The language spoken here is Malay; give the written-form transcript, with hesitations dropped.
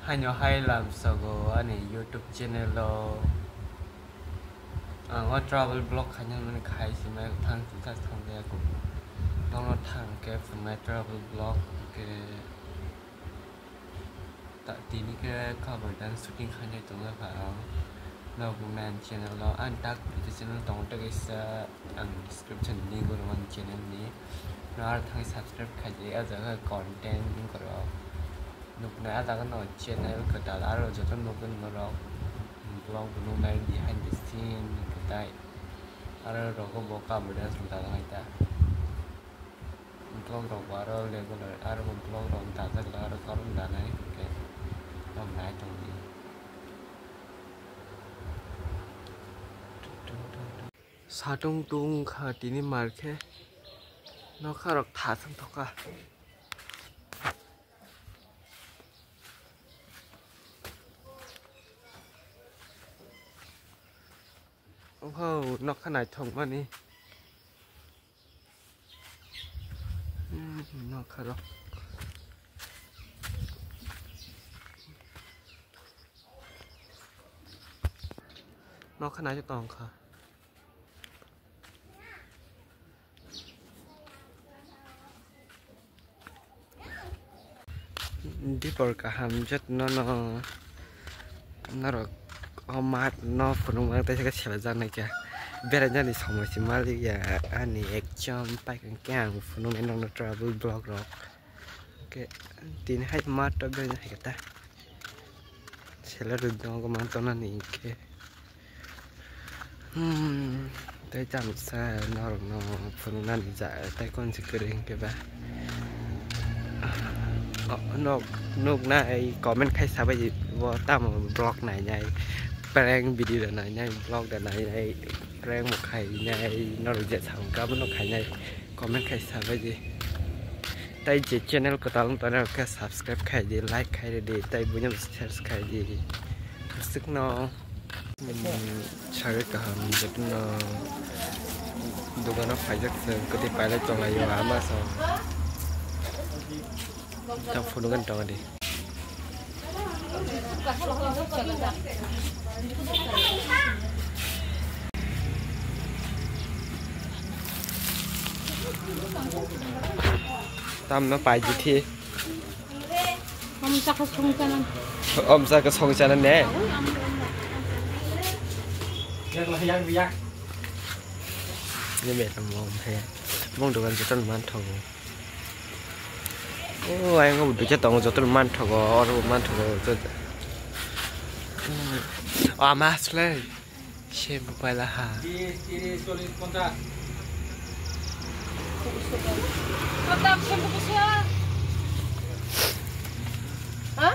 hanya hai làm sago ani YouTube channel lo ngõ travel blog hanya mình khai si mai thang chúng ta thang dia cũng nó thang cái phần mai travel blog cái tại Tini cái cover dan shooting hanya tu lah phảiเราบุญนาน channel เราอ่านตักจะ channel ตรงตะกี้ซะdescription link ก็ระวัง channel นี้เราทาง subscribe ใครจะเอาจาก content นี่ก็เรานุกนะจากก็หน่อย channel ก็แต่ละเราจะต้องนุกันมาเรา blog บุญนาน behind the scene ก็ได้เราก็บอกกับบุญนานสุดท้ายไงแต่ blog เราว่าเราเลยก็เลยเรา blog เราตัดแต่ละเราก็รุ่นด้านไหนโอเคเราไหนตรงนี้साtung tung खा Tini marke no kharok tha sang thoka oh no khanai thong mani no kharok no khanai tong kha debbarma ham jet no rồi omat no khumulwng tay cái xẻo ra này kìa biết là nhân thì sống ở trên Mali ya anh ấy exam bay càng càng khumulwng nó travel blog rồi cái tin hay mát đó bên này cái ta sẽ là được nó có món tao này cái tay chạm xa nó khumulwng dạ tay con sẽ cười cái ba nục này comment khai sao bây giờ vào tầm blog này nhảy prank video này nhảy blog này prank một khai nhảy nó được dễ thằng cá nó khai nhảy comment khai sao bây giờ tay chỉ channel của tao tao nào cái subscribe khai gì like khai đi tay bữa nhầm share khai gì sức nó chơi cả hầm rất nó đúng nó phải rất sớm có thể phải là trong ngày vào mà sao trong phun gần tròn đi tâm nó phải gì thì ông ra cái song cho nó nè như mẹ làm mồm hay mong được ăn cho tân man thầu ô anh không được cho tao cho tôi man thầu tôi à mà slay xem bài là hà Matap siya po siya. Ha?